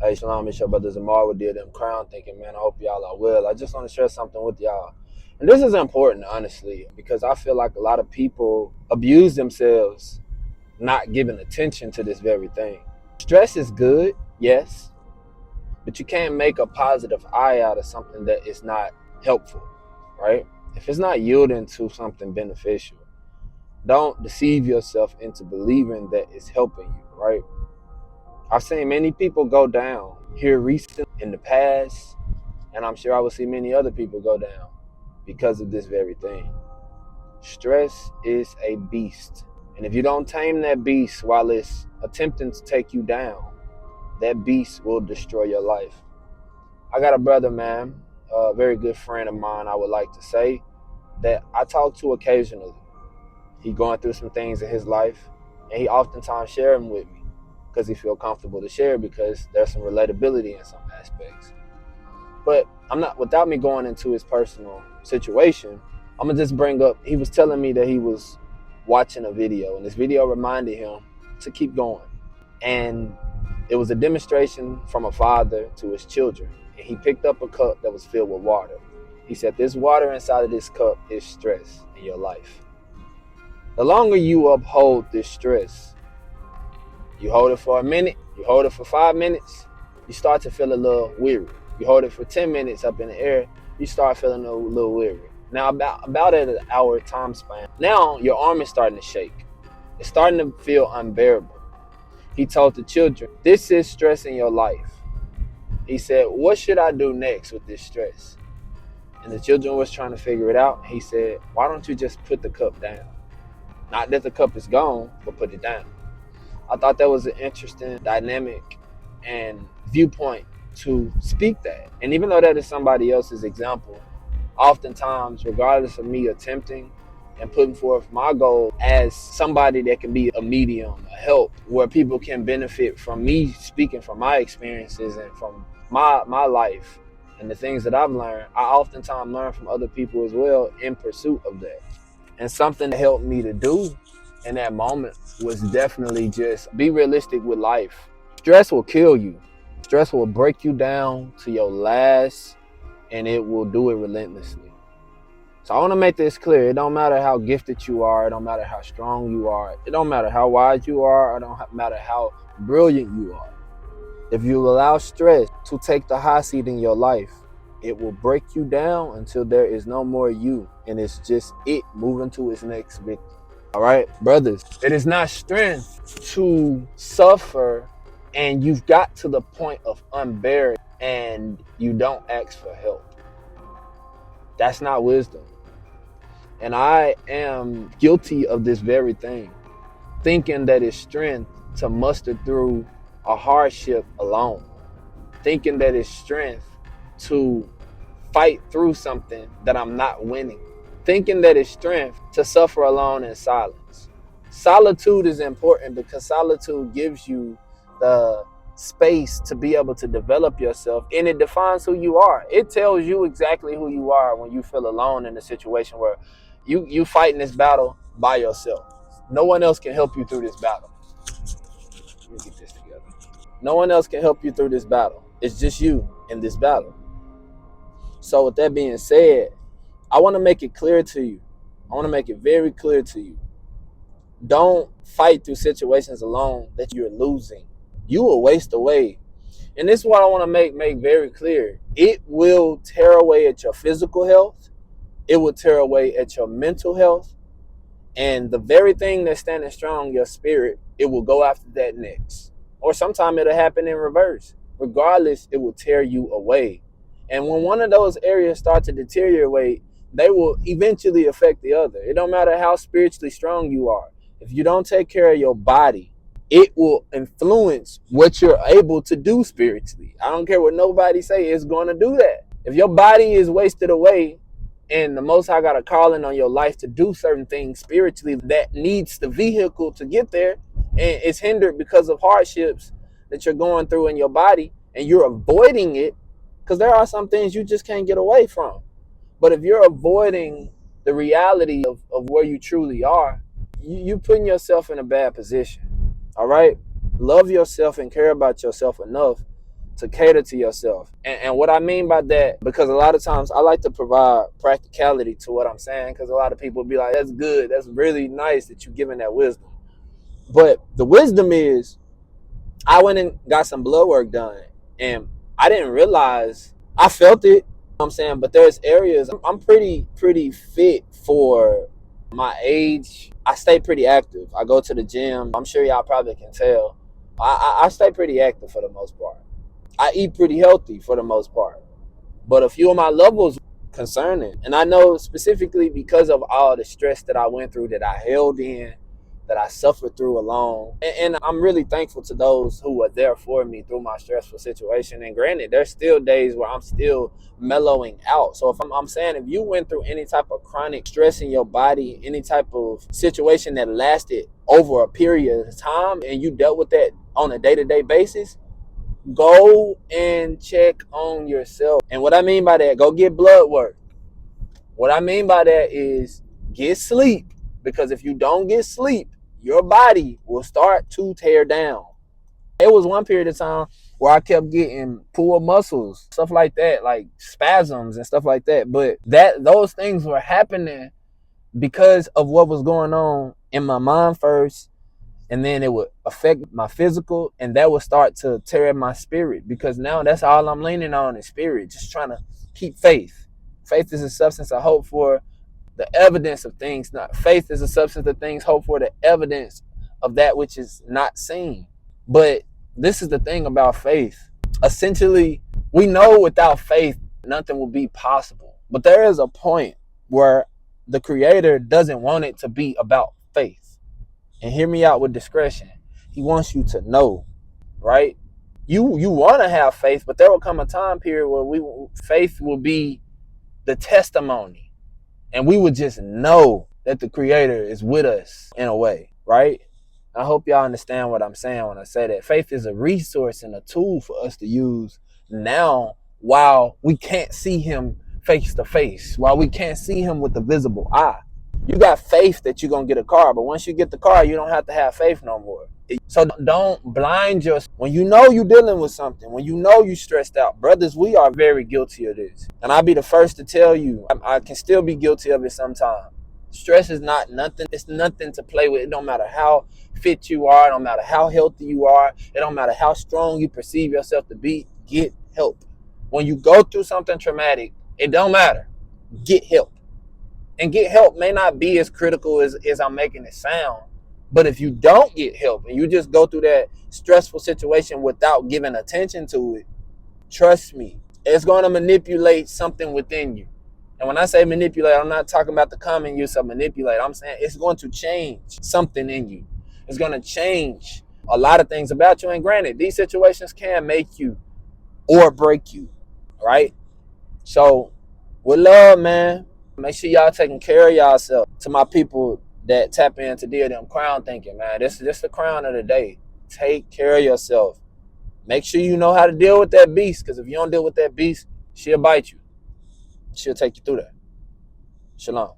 Hey, Shalom, it's your brother Zamar with Dear Them Crown. Thinking, man, I hope y'all are well. I just want to share something with y'all. And this is important, honestly, because I feel like a lot of people abuse themselves not giving attention to this very thing. Stress is good, yes, but you can't make a positive eye out of something that is not helpful, right? If it's not yielding to something beneficial, don't deceive yourself into believing that it's helping you, right? I've seen many people go down here recently in the past, and I'm sure I will see many other people go down because of this very thing. Stress is a beast. And if you don't tame that beast while it's attempting to take you down, that beast will destroy your life. I got a brother, man, a very good friend of mine, I would like to say, that I talk to occasionally. He going through some things in his life, and he oftentimes share them with me because he feel comfortable to share because there's some relatability in some aspects. But I'm not, without me going into his personal situation, I'm gonna just bring up, he was telling me that he was watching a video, and this video reminded him to keep going. And it was a demonstration from a father to his children. And he picked up a cup that was filled with water. He said, this water inside of this cup is stress in your life. The longer you uphold this stress, you hold it for a minute, you hold it for 5 minutes, you start to feel a little weary. You hold it for 10 minutes up in the air, you start feeling a little weary. Now about at an hour time span, now your arm is starting to shake. It's starting to feel unbearable. He told the children, this is stress in your life. He said, what should I do next with this stress? And the children was trying to figure it out. He said, why don't you just put the cup down? Not that the cup is gone, but put it down. I thought that was an interesting dynamic and viewpoint to speak that. And even though that is somebody else's example, oftentimes, regardless of me attempting and putting forth my goal as somebody that can be a medium, a help, where people can benefit from me speaking from my experiences and from my life and the things that I've learned, I oftentimes learn from other people as well in pursuit of that. And something that helped me to do in that moment was definitely just be realistic with life. Stress will kill you. Stress will break you down to your last, and it will do it relentlessly. So I want to make this clear. It don't matter how gifted you are. It don't matter how strong you are. It don't matter how wise you are. It don't matter how brilliant you are. If you allow stress to take the high seat in your life, it will break you down until there is no more you, and it's just it moving to its next victim. All right, brothers, it is not strength to suffer and you've got to the point of unbearing and you don't ask for help. That's not wisdom. And I am guilty of this very thing, thinking that it's strength to muster through a hardship alone, thinking that it's strength to fight through something that I'm not winning, thinking that it's strength to suffer alone in silence. Solitude is important because solitude gives you the space to be able to develop yourself, and it defines who you are. It tells you exactly who you are when you feel alone in a situation where you fighting this battle by yourself. No one else can help you through this battle. Let me get this together. No one else can help you through this battle. It's just you in this battle. So with that being said, I want to make it clear to you. I want to make it very clear to you. Don't fight through situations alone that you're losing. You will waste away. And this is what I want to make very clear. It will tear away at your physical health. It will tear away at your mental health. And the very thing that's standing strong, your spirit, it will go after that next. Or sometime it'll happen in reverse. Regardless, it will tear you away. And when one of those areas start to deteriorate, they will eventually affect the other. It don't matter how spiritually strong you are. If you don't take care of your body, it will influence what you're able to do spiritually. I don't care what nobody say, it's going to do that. If your body is wasted away and the Most High got a calling on your life to do certain things spiritually that needs the vehicle to get there, and it's hindered because of hardships that you're going through in your body, and you're avoiding it, because there are some things you just can't get away from. But if you're avoiding the reality of where you truly are, you're putting yourself in a bad position. All right? Love yourself and care about yourself enough to cater to yourself. And what I mean by that, because a lot of times I like to provide practicality to what I'm saying, because a lot of people be like, that's good, that's really nice that you're giving that wisdom. But the wisdom is, I went and got some blood work done, and I didn't realize I felt it. You know what I'm saying, but there's areas I'm pretty fit for my age. I stay pretty active. I go to the gym. I'm sure y'all probably can tell. I stay pretty active for the most part. I eat pretty healthy for the most part. But a few of my levels concerning, and I know specifically because of all the stress that I went through, that I held in, that I suffered through alone. And I'm really thankful to those who were there for me through my stressful situation. And granted, there's still days where I'm still mellowing out. So if I'm saying, if you went through any type of chronic stress in your body, any type of situation that lasted over a period of time, and you dealt with that on a day-to-day basis, go and check on yourself. And what I mean by that, go get blood work. What I mean by that is get sleep. Because if you don't get sleep, your body will start to tear down. It was one period of time where I kept getting pulled muscles, stuff like that, like spasms and stuff like that. But those things were happening because of what was going on in my mind first, and then it would affect my physical, and that would start to tear at my spirit, because now that's all I'm leaning on is spirit, just trying to keep faith. Faith is a substance of hope for the evidence of things not. Faith is a substance of things hoped for, the evidence of that which is not seen. But this is the thing about faith. Essentially, we know without faith, nothing will be possible. But there is a point where the Creator doesn't want it to be about faith. And hear me out with discretion. He wants you to know, right? You want to have faith, but there will come a time period where faith will be the testimony. And we would just know that the Creator is with us in a way, right? I hope y'all understand what I'm saying when I say that. Faith is a resource and a tool for us to use now while we can't see Him face to face, while we can't see Him with the visible eye. You got faith that you're going to get a car, but once you get the car, you don't have to have faith no more. So don't blind yourself. When you know you're dealing with something, when you know you're stressed out, brothers, we are very guilty of this. And I'll be the first to tell you, I can still be guilty of it sometimes. Stress is not nothing. It's nothing to play with. It don't matter how fit you are. It don't matter how healthy you are. It don't matter how strong you perceive yourself to be. Get help. When you go through something traumatic, it don't matter. Get help. And get help may not be as critical as I'm making it sound. But if you don't get help and you just go through that stressful situation without giving attention to it, trust me, it's going to manipulate something within you. And when I say manipulate, I'm not talking about the common use of manipulate. I'm saying it's going to change something in you. It's going to change a lot of things about you. And granted, these situations can make you or break you, right? So with love, man, make sure y'all taking care of yourself. To my people that tap into them crown thinking, man, this is the crown of the day. Take care of yourself. Make sure you know how to deal with that beast, because if you don't deal with that beast, she'll bite you. She'll take you through that. Shalom.